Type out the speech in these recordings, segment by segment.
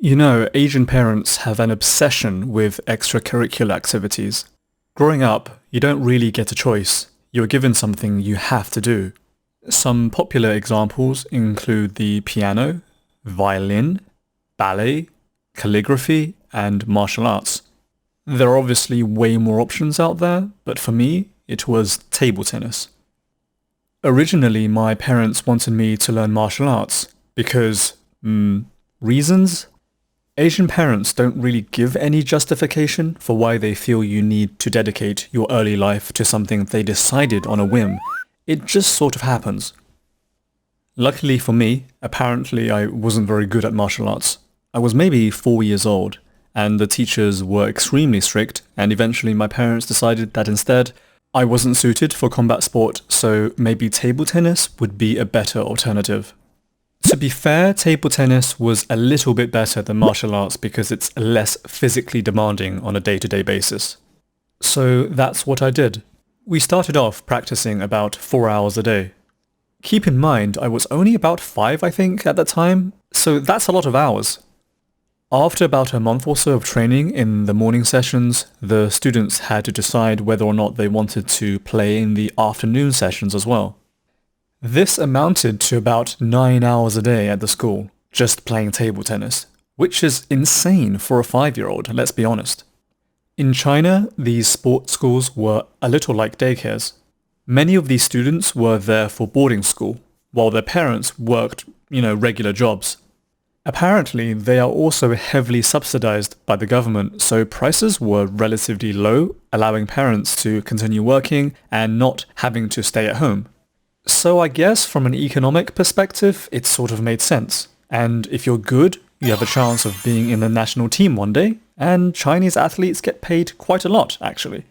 You know, Asian parents have an obsession with extracurricular activities. Growing up, you don't really get a choice. You're given something you have to do. Some popular examples include the piano, violin, ballet, calligraphy, and martial arts. There are obviously way more options out there, but for me, it was table tennis. Originally, my parents wanted me to learn martial arts because, reasons? Asian parents don't really give any justification for why they feel you need to dedicate your early life to something they decided on a whim. It just sort of happens. Luckily for me, apparently I wasn't very good at martial arts. I was maybe 4 years old, and the teachers were extremely strict, and eventually my parents decided that instead I wasn't suited for combat sport, so maybe table tennis would be a better alternative. To be fair, table tennis was a little bit better than martial arts because it's less physically demanding on a day-to-day basis. So that's what I did. We started off practicing about 4 hours a day. Keep in mind, I was only about 5, I think, at that time, so that's a lot of hours. After about a month or so of training in the morning sessions, the students had to decide whether or not they wanted to play in the afternoon sessions as well. This amounted to about 9 hours a day at the school, just playing table tennis, which is insane for a 5-year-old, let's be honest. In China, these sports schools were a little like daycares. Many of these students were there for boarding school, while their parents worked, regular jobs. Apparently, they are also heavily subsidized by the government, so prices were relatively low, allowing parents to continue working and not having to stay at home. So I guess from an economic perspective, it sort of made sense. And if you're good, you have a chance of being in the national team one day, and Chinese athletes get paid quite a lot, actually.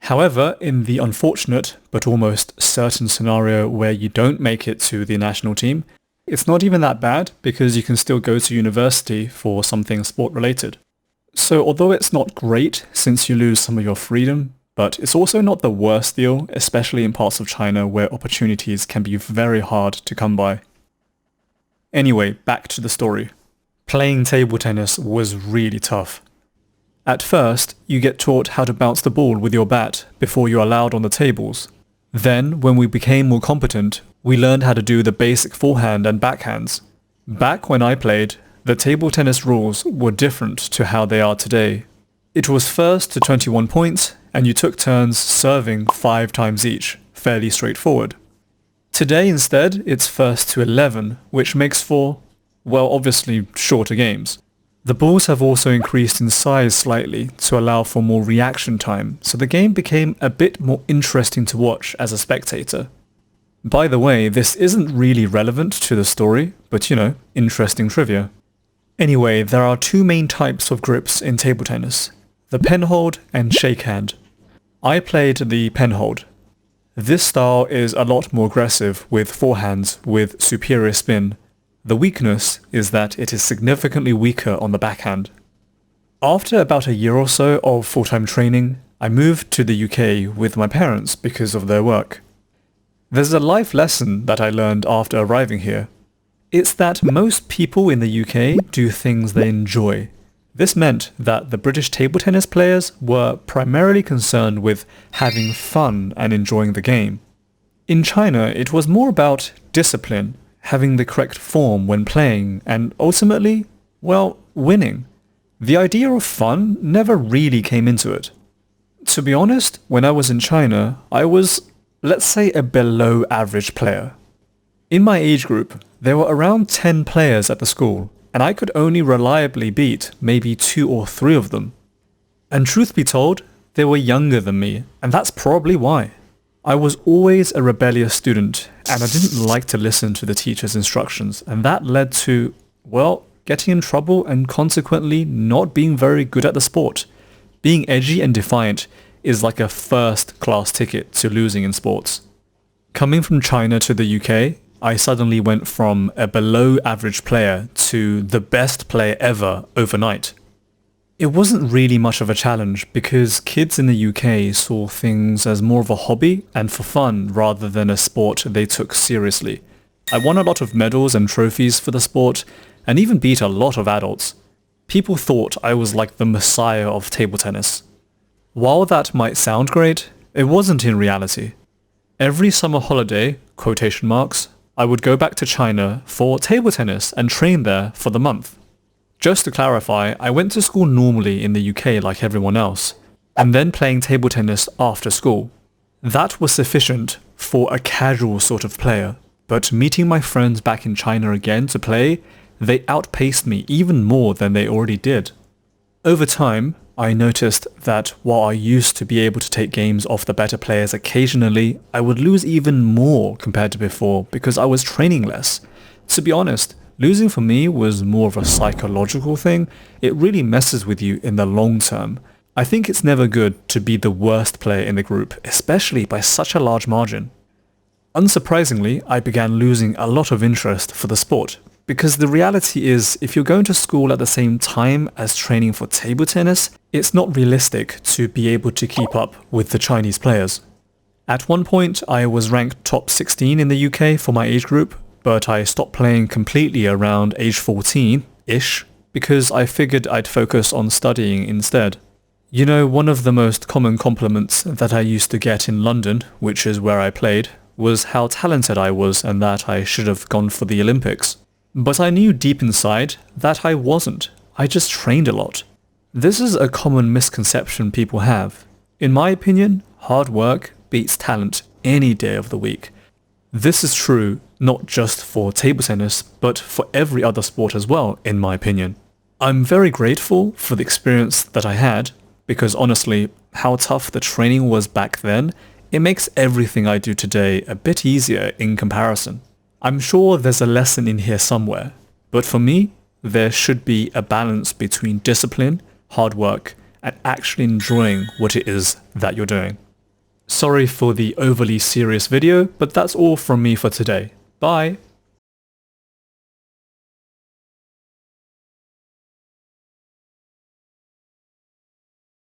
However, in the unfortunate but almost certain scenario where you don't make it to the national team, it's not even that bad because you can still go to university for something sport-related. So although it's not great since you lose some of your freedom, but it's also not the worst deal, especially in parts of China where opportunities can be very hard to come by. Anyway, back to the story. Playing table tennis was really tough. At first, you get taught how to bounce the ball with your bat before you're allowed on the tables. Then, when we became more competent, we learned how to do the basic forehand and backhands. Back when I played, the table tennis rules were different to how they are today. It was first to 21 points, and you took turns serving 5 times each, fairly straightforward. Today instead, it's first to 11, which makes for, well, obviously shorter games. The balls have also increased in size slightly to allow for more reaction time, so the game became a bit more interesting to watch as a spectator. By the way, this isn't really relevant to the story, but interesting trivia. Anyway, there are 2 main types of grips in table tennis, the penhold and shakehand. I played the penhold. This style is a lot more aggressive with forehands with superior spin. The weakness is that it is significantly weaker on the backhand. After about a year or so of full-time training, I moved to the UK with my parents because of their work. There's a life lesson that I learned after arriving here. It's that most people in the UK do things they enjoy. This meant that the British table tennis players were primarily concerned with having fun and enjoying the game. In China, it was more about discipline, having the correct form when playing, and ultimately, winning. The idea of fun never really came into it. To be honest, when I was in China, I was, let's say, a below average player. In my age group, there were around 10 players at the school, and I could only reliably beat maybe 2 or 3 of them. And truth be told, they were younger than me, and that's probably why. I was always a rebellious student, and I didn't like to listen to the teacher's instructions, and that led to, getting in trouble and consequently not being very good at the sport. Being edgy and defiant is like a first-class ticket to losing in sports. Coming from China to the UK, I suddenly went from a below-average player to the best player ever overnight. It wasn't really much of a challenge because kids in the UK saw things as more of a hobby and for fun rather than a sport they took seriously. I won a lot of medals and trophies for the sport and even beat a lot of adults. People thought I was like the messiah of table tennis. While that might sound great, it wasn't in reality. Every summer holiday, quotation marks, I would go back to China for table tennis and train there for the month. Just to clarify, I went to school normally in the UK like everyone else, and then playing table tennis after school. That was sufficient for a casual sort of player, but meeting my friends back in China again to play, they outpaced me even more than they already did. Over time, I noticed that while I used to be able to take games off the better players occasionally, I would lose even more compared to before because I was training less. To be honest, losing for me was more of a psychological thing. It really messes with you in the long term. I think it's never good to be the worst player in the group, especially by such a large margin. Unsurprisingly, I began losing a lot of interest for the sport, because the reality is if you're going to school at the same time as training for table tennis, it's not realistic to be able to keep up with the Chinese players. At one point, I was ranked top 16 in the UK for my age group, but I stopped playing completely around age 14-ish, because I figured I'd focus on studying instead. You know, one of the most common compliments that I used to get in London, which is where I played, was how talented I was and that I should have gone for the Olympics. But I knew deep inside that I wasn't. I just trained a lot. This is a common misconception people have. In my opinion, hard work beats talent any day of the week. This is true not just for table tennis, but for every other sport as well, in my opinion. I'm very grateful for the experience that I had, because honestly, how tough the training was back then, it makes everything I do today a bit easier in comparison. I'm sure there's a lesson in here somewhere, but for me, there should be a balance between discipline, hard work, and actually enjoying what it is that you're doing. Sorry for the overly serious video, but that's all from me for today. Bye!